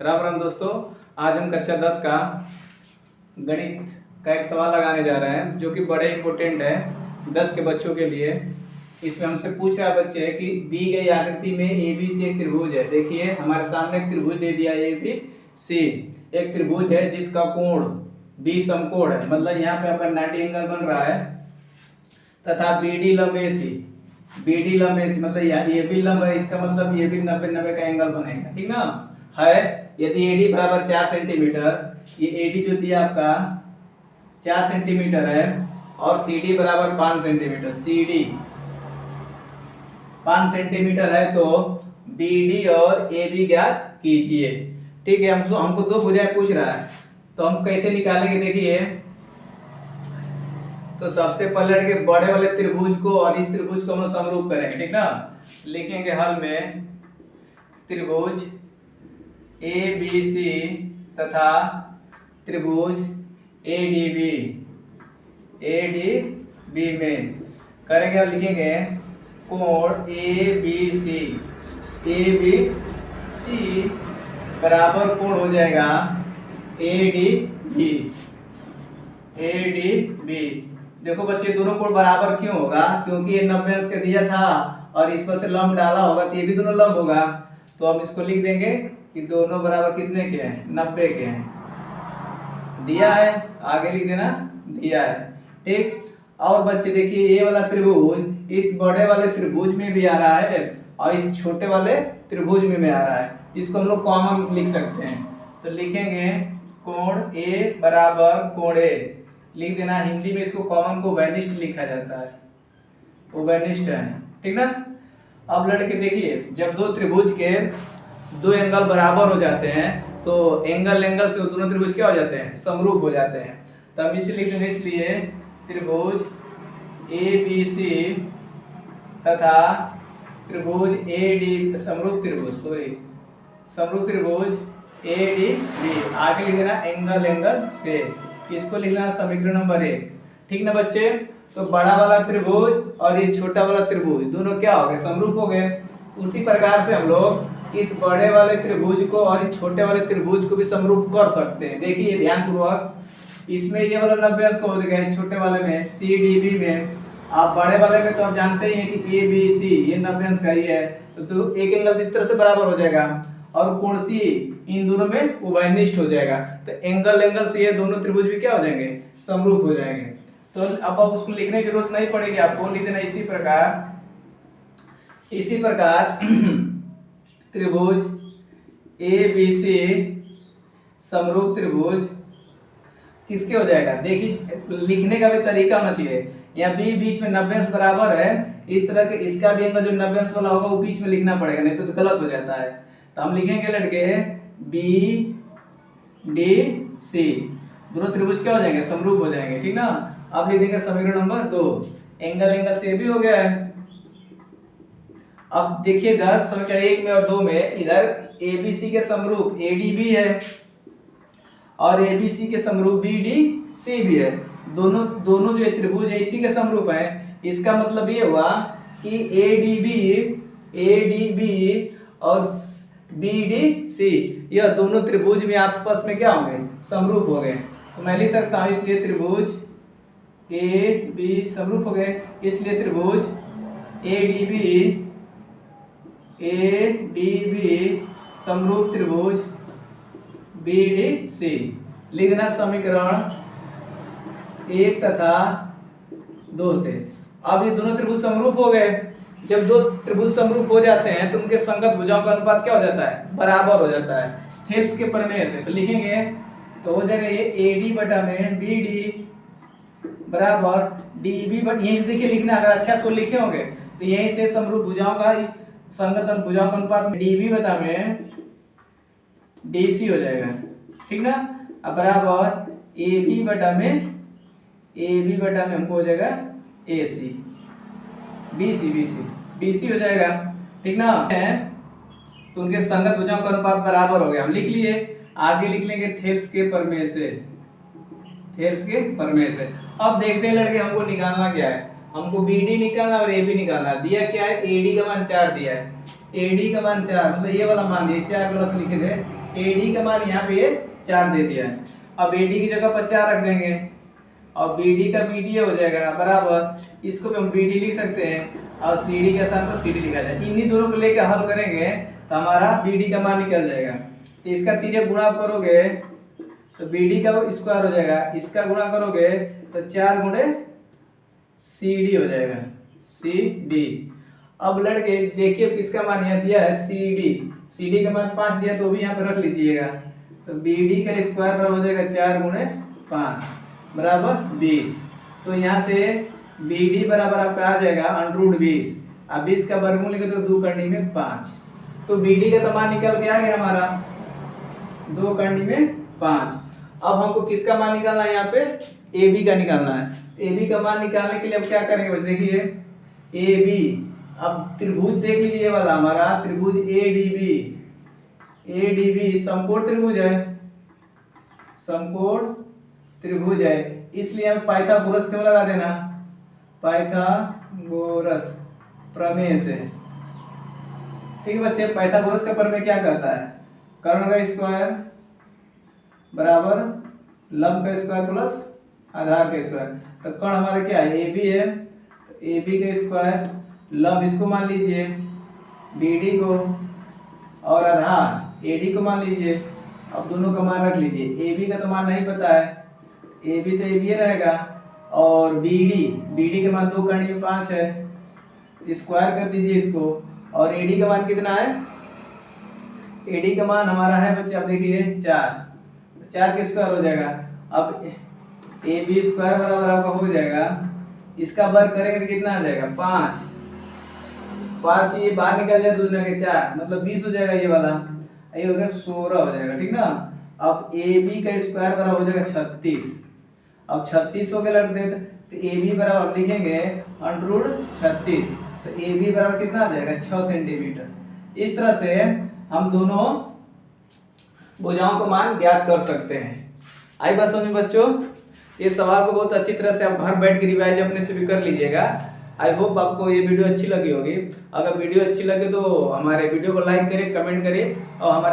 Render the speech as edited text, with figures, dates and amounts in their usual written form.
राम राम दोस्तों। आज हम कक्षा 10 का गणित का एक सवाल लगाने जा रहे हैं जो कि बड़े इम्पोर्टेंट है 10 के बच्चों के लिए। इसमें हमसे पूछ रहा है बच्चे कि दी गई आकृति में ए बी सी एक त्रिभुज है। देखिए हमारे सामने एक त्रिभुज दे दिया ए बी सी। एक त्रिभुज है जिसका कोण बी समकोण है, मतलब यहाँ पे आपका 90 एंगल बन रहा है तथा बी डी लंब ए सी। बी डी लंब ए सी मतलब ये भी लंब है, इसका मतलब ये भी 90 का एंगल बनेगा, ठीक ना है। यदि AD बराबर 4 सेंटीमीटर, ये AD जो दिया आपका 4 सेंटीमीटर है और CD बराबर 5 सेंटीमीटर, CD 5 सेंटीमीटर है तो BD और AB ज्ञात कीजिए। ठीक है, हमको दो भुजाएं पूछ रहा है तो हम कैसे निकालेंगे। देखिए तो सबसे पहले के बड़े वाले त्रिभुज को और इस त्रिभुज को हम समरूप करेंगे, ठीक ना। लिखेंगे हल में त्रिभुज ABC तथा त्रिभुज ADB में करेंगे और लिखेंगे कोण ABC बराबर कोण हो जाएगा ADB। देखो बच्चे दोनों कोण बराबर क्यों होगा, क्योंकि ये 90 अंश का दिया था और इस पर से लंब डाला होगा तो ये भी दोनों लंब होगा। तो हम इसको लिख देंगे कि दोनों बराबर कितने के हैं, 90 के हैं। दिया है, आगे लिख देना दिया है, ठीक। और बच्चे देखिए ये वाला त्रिभुज इस बड़े वाले त्रिभुज में भी आ रहा है और इस छोटे वाले त्रिभुज में भी आ रहा है। इसको हम लोग कॉमन लिख सकते हैं तो लिखेंगे कोण A बराबर कोण A लिख देना। हिंदी में इसको कॉमन को उभयनिष्ठ लिखा जाता है, उभयनिष्ठ है, ठीक ना। अब लड़के देखिए जब दो त्रिभुज के दो एंगल बराबर हो जाते हैं तो एंगल से दोनों त्रिभुज क्या हो जाते हैं, समरूप हो जाते हैं। तो हम इसे लिख देंगे, इसलिए त्रिभुज ABC तथा त्रिभुज AD समरूप त्रिभुज ADB आगे लिख देना एंगल से। इसको लिखना समीकरण नंबर 1, ठीक ना बच्चे। तो बड़ा वाला त्रिभुज और ये छोटा वाला त्रिभुज दोनों क्या हो गए, समरूप हो गए। उसी प्रकार से हम लोग इस बड़े वाले त्रिभुज को और इस छोटे वाले त्रिभुज को भी समरूप कर सकते हैं। देखिए ध्यान पूर्वक, इसमें ये वाला 90 अंश का हो जाएगा, इस छोटे वाले में CDB में। आप बड़े वाले में तो आप जानते ही हैं कि ABC ये 90 अंश का ही है तो एक एंगल इस तरह से बराबर हो जाएगा और कोण C इन दोनों में उभयनिष्ठ हो जाएगा। तो एंगल से ये दोनों त्रिभुज भी क्या हो जाएंगे, समरूप हो जाएंगे। तो अब उसको लिखने की जरूरत नहीं पड़ेगी, आपको लिख देना इसी प्रकार त्रिभुज ABC समरूप त्रिभुज किसके हो जाएगा। देखिए लिखने का भी तरीका होना चाहिए। यहाँ B बीच में 90 अंश बराबर है, इस तरह के इसका भी एंगल जो 90 अंश वाला होगा वो बीच में लिखना पड़ेगा, नहीं तो गलत हो जाता है। तो हम लिखेंगे लड़के BDC दोनों त्रिभुज क्या हो जाएंगे, समरूप हो जाएंगे, ठीक ना। अब लिख देंगे समीकरण नंबर 2, एंगल से भी हो गया है। अब देखिए इधर समीकरण 1 में और 2 में इधर ABC के समरूप ADB है और ABC के समरूप BDC भी है। दोनों जो त्रिभुज है इसी के समरूप है। इसका मतलब ये हुआ कि ADB और BDC यह दोनों त्रिभुज में आपस में क्या होंगे, समरूप हो गए। तो मैं लिख सकता हूं इसलिए त्रिभुज AB समरूप हो गए, इसलिए त्रिभुज ADB समरूप त्रिभुज BDC लिखना समीकरण 1 तथा 2 से। अब ये दोनों त्रिभुज समरूप हो गए। जब दो त्रिभुज समरूप हो जाते हैं तो उनके संगत भुजाओं का अनुपात क्या हो जाता है, बराबर हो जाता है थेल्स के प्रमेय से। तो लिखेंगे तो हो जाएगा ये AD बटा में BD बराबर DB बट यहीं से देखिए लिखना, अगर अच्छा से लिखे होंगे तो यहीं से समरूप भुजाओं का संगत भुजाओं का अनुपात में DB बटा में DC हो जाएगा, ठीक ना। अब बराबर AB बटा में हमको हो जाएगा AC, BC हो जाएगा, ठीक ना। तो उनके संगत भुजाओं का अनुपात बराबर हो गया, हम लिख लिए। आगे लिख लेंगे थेल्स के प्रमेय से। अब देखते हैं लड़के हमको निकालना क्या है, हमको BD निकालना और AB निकालना। दिया क्या है, AD का मान 4 दिया है, AD का मान 4 मतलब ये वाला मान दिया, 4 गलत लिखे थे, AD का मान यहाँ पे 4 दे दिया है। अब AD की जगह पर 4 रख देंगे और BD का BD हो जाएगा बराबर, इसको भी हम BD लिख सकते हैं और CD के स्थान पर CD लिखा जाए। इन्हीं दोनों को लेकर हल करेंगे तो हमारा BD का मान निकल जाएगा। तो इसका तिर्यक गुणा करोगे तो BD का स्क्वायर हो जाएगा, इसका गुणा करोगे तो 4 गुणे CD हो जाएगा, CD। अब लड़के देखिए किसका मान यहाँ दिया है CD का मान 5 दिया तो भी यहाँ पर रख लीजिएगा। तो BD का स्क्वायर बराबर हो जाएगा 4 गुणे 5 बराबर 20। तो यहाँ से BD बराबर आपका आ जाएगा √20। अब 20 का वर्गमूल लिखे तो 2 करनी में 5। तो BD का तो मान निकल के आ गया हमारा 2 करनी में 5। अब हमको किसका मान निकालना है, यहाँ पे AB का निकालना है। AB का मान निकालने के लिए अब क्या करेंगे बच्चे, देखिए AB, अब त्रिभुज देख लीजिए ये वाला हमारा त्रिभुज ADB समकोण त्रिभुज है, समकोण त्रिभुज है, इसलिए हम पाइथागोरस थ्योरम लगा देना, पाइथागोरस प्रमेय से। ठीक है बच्चे, पाइथागोरस का प्रमेय क्या कहता है, कर्ण का स्क्वायर बराबर लंब का स्क्वायर प्लस आधार का स्क्वायर। तो कर्ण हमारा क्या है, AB है, तो AB का स्क्वायर, लंब इसको मान लीजिए BD को, और आधार AD को मान लीजिए। अब दोनों का मान रख लीजिए, AB का तो मान नहीं पता है, AB तो AB रहेगा, और BD का मान 2 करनी में 5 है, स्क्वायर कर दीजिए इसको। और AD का मान कितना है, AD का मान हमारा है बच्चे आप देखिए 4 के स्क्वायर हो जाएगा। अब AB स्क्वायर बराबर आपका हो जाएगा, इसका वर्ग करेंगे तो कितना आ जाएगा 5 ये बाहर निकल जाए दूसरे के 4 मतलब 20 हो जाएगा, ये वाला ये हो गया 16 हो जाएगा। ठीक ना। अब AB का स्क्वायर बराबर हो जाएगा 36। अब 36 हो गया लट दे तो AB बराबर लिखेंगे √36, तो AB बराबर कितना आ जाएगा 6 सेंटीमीटर। इस तरह से हम दोनों भुजाओं का मान ज्ञात कर सकते हैं। आई बात समझ में बच्चों, ये सवाल को बहुत अच्छी तरह से आप घर बैठ के रिवाइज अपने से भी कर लीजिएगा। आई होप आपको ये वीडियो अच्छी लगी होगी। अगर वीडियो अच्छी लगे तो हमारे वीडियो को लाइक करें, कमेंट करें और हमारे